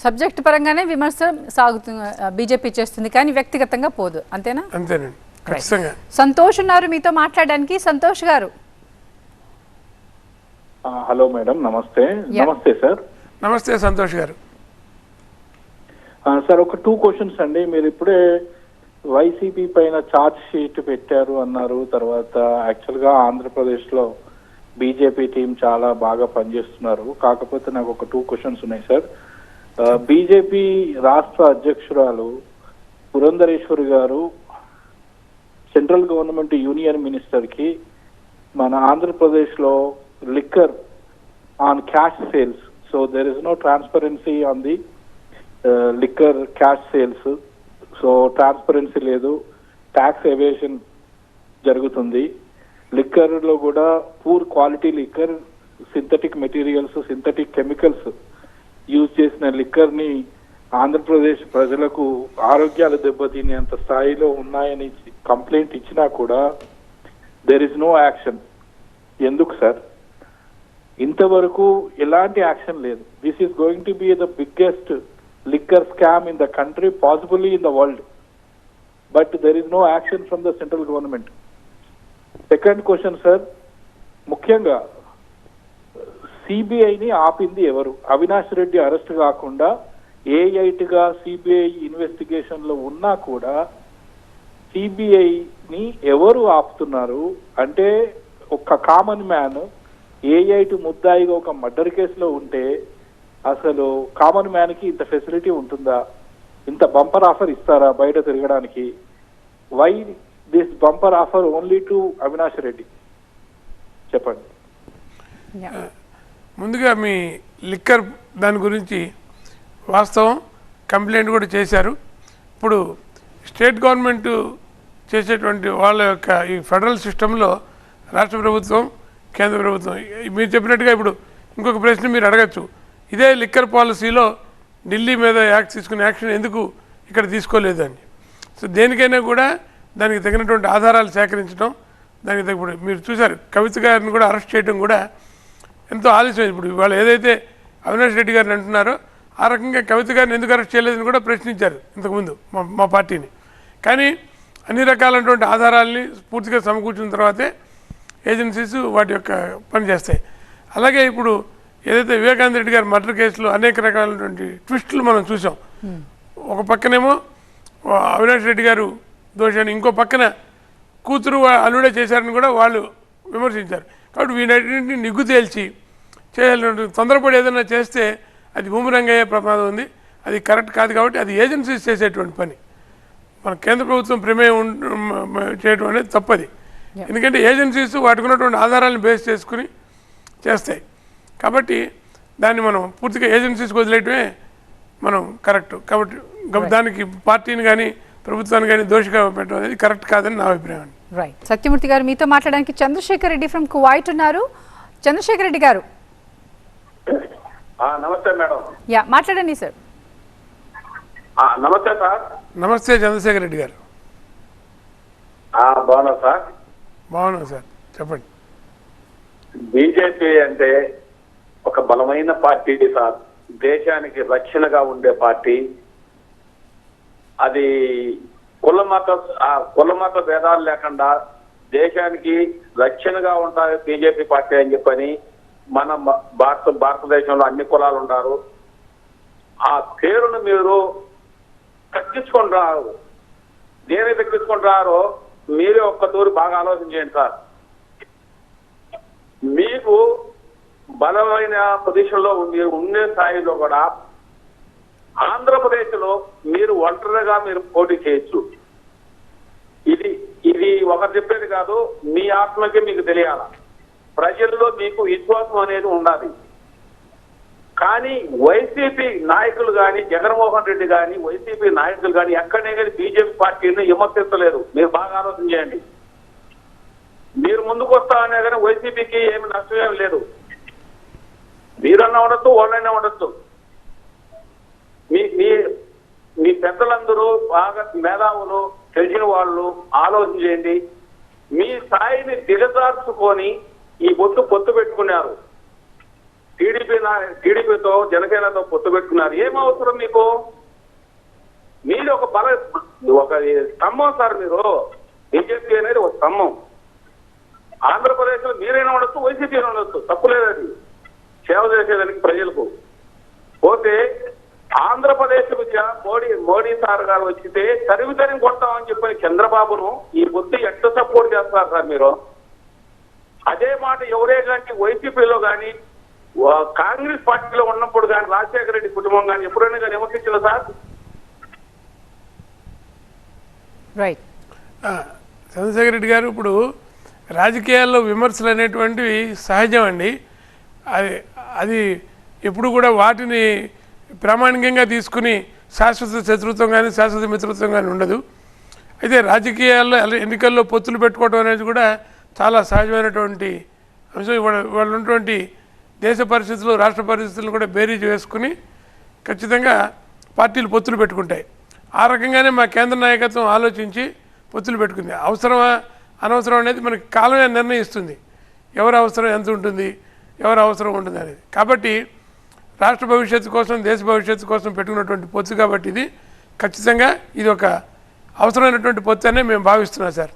Subject పరంగానే విమర్శ సాగుతుంది, బీజేపీ చేస్తుంది, కానీ వ్యక్తిగతంగా పోదు. అంతేనా? అంతేనండి, ఖచ్చితంగా. సంతోష్ ఉన్నారు మీతో మాట్లాడడానికి. సంతోష్ గారు. హలో మేడం, నమస్తే. నమస్తే సార్. నమస్తే సంతోష్ గారు. సార్, ఒక 2 క్వశ్చన్స్ అండి. మీరు ఇప్పుడే వైసీపీ పైన ఛార్జ్ షీట్ పెట్టారు అన్నారు. తర్వాత యాక్చువల్ గా ఆంధ్రప్రదేశ్ లో బీజేపీ టీం చాలా బాగా పనిచేస్తున్నారు. కాకపోతే నాకు ఒక 2 క్వశ్చన్స్ ఉన్నాయి సార్. బీజేపీ రాష్ట్ర అధ్యక్షురాలు పురంధరేశ్వరి గారు సెంట్రల్ గవర్నమెంట్ యూనియన్ మినిస్టర్ కి మన ఆంధ్రప్రదేశ్ లో liquor on cash sales, so there is no transparency on the liquor cash sales, so transparency లేదు, tax evasion జరుగుతుంది. లిక్కర్ లో కూడా poor quality liquor, synthetic materials, synthetic chemicals use చేసిన liquor ని ఆంధ్రప్రదేశ్ ప్రజలకు ఆరోగ్యాలు దెబ్బతినేంత స్థాయిలో ఉన్నాయని కంప్లైంట్ ఇచ్చినా కూడా దేర్ ఇస్ నో యాక్షన్. ఎందుకు సార్? ఇంతవరకు ఎలాంటి యాక్షన్ లేదు. This is going to be the biggest liquor scam in the country, possibly in the world, but there is no action from the central government. Second question sir, ముఖ్యంగా సిబిఐని ఆపింది ఎవరు? Avinash Reddy arrest కాకుండా A8 గా CBI investigation లో ఉన్నా కూడా సిబిఐని ఎవరు ఆపుతున్నారు? అంటే ఒక కామన్ మ్యాన్ A8 ముద్దాయిగా ఒక మర్డర్ కేసులో ఉంటే అసలు కామన్ మ్యాన్ కి ఇంత ఫెసిలిటీ ఉంటుందా? ఇంత బంపర్ ఆఫర్ ఇస్తారా బయట తిరగడానికి? Why this bumper offer only to Avinash Reddy? చెప్పండి. ముందుగా మీ లిక్కర్ దాని గురించి వాస్తవం, కంప్లైంట్ కూడా చేశారు. ఇప్పుడు స్టేట్ గవర్నమెంట్ చేసేటువంటి వాళ్ళ యొక్క ఈ ఫెడరల్ సిస్టంలో రాష్ట్ర ప్రభుత్వం, కేంద్ర ప్రభుత్వం మీరు చెప్పినట్టుగా ఇప్పుడు ఇంకొక ప్రశ్న మీరు అడగచ్చు, ఇదే లిక్కర్ పాలసీలో ఢిల్లీ మీద తీసుకునే యాక్షన్ ఎందుకు ఇక్కడ తీసుకోలేదు అని. సో దేనికైనా కూడా దానికి తగినటువంటి ఆధారాలు సేకరించడం, దానికి ఇప్పుడు మీరు చూశారు కవిత గారిని కూడా అరెస్ట్ చేయడం కూడా ఎంతో ఆలస్యం. ఇప్పుడు ఇవాళ ఏదైతే అవినాష్ రెడ్డి గారిని అంటున్నారో ఆ రకంగా కవిత గారిని ఎందుకు అరెస్ట్ చేయలేదని కూడా ప్రశ్నించారు ఇంతకుముందు మా పార్టీని. కానీ అన్ని రకాలైనటువంటి ఆధారాలని పూర్తిగా సమకూర్చిన తర్వాతే ఏజెన్సీస్ వాటి యొక్క పని చేస్తాయి. అలాగే ఇప్పుడు ఏదైతే వివేకానంద రెడ్డి గారి మర్డర్ కేసులో అనేక రకాలైనటువంటి ట్విస్టులు మనం చూసాం. ఒక పక్కనేమో అవినాష్ రెడ్డి గారు దోషాన్ని, ఇంకో పక్కన కూతురు అల్లుడే చేశారని కూడా వాళ్ళు విమర్శించారు. కాబట్టి వీటన్నింటినీ నిగ్గు తేల్చి చేయాలంటే తొందరపడి ఏదైనా చేస్తే అది బూమరంగ్ అయ్యే ప్రమాదం ఉంది. అది కరెక్ట్ కాదు. కాబట్టి అది ఏజెన్సీస్ చేసేటువంటి పని. మన కేంద్ర ప్రభుత్వం ప్రమేయం చేయడం అనేది తప్పది. ఎందుకంటే ఏజెన్సీస్ వాటికి ఉన్నటువంటి ఆధారాలను బేస్ చేసుకుని చేస్తాయి. కాబట్టి దాన్ని మనం పూర్తిగా ఏజెన్సీస్కి వదిలేయటమే మనం కరెక్ట్. కాబట్టి దానికి పార్టీని కానీ ప్రభుత్వాన్ని కానీ దోషిగా పెట్టడం అనేది కరెక్ట్ కాదని నా అభిప్రాయం. రైట్. సత్యమూర్తి గారు, మీతో మాట్లాడడానికి చంద్రశేఖర్ రెడ్డి ఫ్రమ్ కువైట్ ఉన్నారు. చంద్రశేఖర్ రెడ్డి గారు. నమస్తే మేడం. మాట్లాడండి సార్. నమస్తే సార్. నమస్తే చంద్రశేఖర్ రెడ్డి గారు. బాగున్నా సార్. బాగున్నాం సార్, చెప్పండి. బీజేపీ అంటే ఒక బలమైన పార్టీ సార్, దేశానికి రక్షణగా ఉండే పార్టీ. అది కుల మత భేదాలు లేకుండా దేశానికి రక్షణగా ఉంటారు బీజేపీ పార్టీ అని చెప్పని మన భారతదేశంలో అన్ని కులాలు ఉన్నారు. ఆ పేరును మీరు తగ్గించుకుంటున్నారు. దేని తగ్గించుకుంటున్నారో మీరే ఒక్కతూరి బాగా ఆలోచించండి సార్. మీకు బలమైన పొజిషన్లో మీరు ఉండే స్థాయిలో కూడా ఆంధ్రప్రదేశ్ లో మీరు ఒంటరిగా మీరు పోటీ చేయొచ్చు. ఇది ఒకరు చెప్పేది కాదు, మీ ఆత్మకే మీకు తెలియాల. ప్రజల్లో మీకు విశ్వాసం అనేది ఉండాలి. కానీ వైసీపీ నాయకులు కానీ, జగన్మోహన్ రెడ్డి కానీ, వైసీపీ నాయకులు కానీ ఎక్కడనే కానీ బీజేపీ పార్టీని విమర్శించలేదు. మీరు బాగా ఆలోచన చేయండి. మీరు ముందుకు వస్తామనే కానీ వైసీపీకి ఏమి నష్టం ఏమి లేదు. మీరన్నా ఉండొచ్చు, వాళ్ళైనా ఉండొచ్చు. మీ పెద్దలందరూ బాగా మేధావులు, తెలిసిన వాళ్ళు ఆలోచన చేయండి. మీ స్థాయిని దిగజార్చుకొని ఈ పొత్తు పెట్టుకున్నారు. టీడీపీతో జనసేనతో పొత్తు పెట్టుకున్నారు. ఏం అవసరం మీకు? మీరు ఒక స్తంభం సార్. మీరు బీజేపీ అనేది ఒక స్తంభం. ఆంధ్రప్రదేశ్ లో మీరైనా ఉండొచ్చు, వైసీపీ ఉండొచ్చు, తప్పులేదు. అది సేవ చేసేదానికి ప్రజలకు. పోతే ఆంధ్రప్రదేశ్ మోడీ సార్ గారు వచ్చితే తరిమి కొడతామని చెప్పని చంద్రబాబును ఈ బుద్ధి ఎట్లా సపోర్ట్ చేస్తారు సార్ మీరు? అదే మాట ఎవరే కానీ వైసీపీలో కానీ కాంగ్రెస్ పార్టీలో ఉన్నప్పుడు కానీ రాజశేఖర రెడ్డి కుటుంబం కానీ ఎప్పుడైనా కానీ విమర్శించారు సార్? రైట్. చంద్రశేఖర్ రెడ్డి గారు, ఇప్పుడు రాజకీయాల్లో విమర్శలు అనేటువంటివి సహజం అండి. అది ఎప్పుడు కూడా వాటిని ప్రామాణికంగా తీసుకుని శాశ్వత శత్రుత్వం కానీ శాశ్వత మిత్రత్వం కానీ ఉండదు. అయితే రాజకీయాల్లో ఎన్నికల్లో పొత్తులు పెట్టుకోవడం అనేది కూడా చాలా సహజమైనటువంటి అంశం. వాళ్ళు ఉన్నటువంటి దేశ పరిస్థితులు, రాష్ట్ర పరిస్థితులను కూడా బేరీజ్ వేసుకుని ఖచ్చితంగా పార్టీలు పొత్తులు పెట్టుకుంటాయి. ఆ రకంగానే మా కేంద్ర నాయకత్వం ఆలోచించి పొత్తులు పెట్టుకుంది. అవసరమా అనవసరం అనేది మనకి కాలమే నిర్ణయిస్తుంది. ఎవరి అవసరం ఎంత ఉంటుంది, ఎవరి అవసరం ఉంటుంది అనేది. కాబట్టి రాష్ట్ర భవిష్యత్తు కోసం, దేశ భవిష్యత్తు కోసం పెట్టుకున్నటువంటి పొత్తు కాబట్టి ఇది ఖచ్చితంగా ఇది ఒక అవసరమైనటువంటి పొత్తు అనే మేము భావిస్తున్నాం సార్.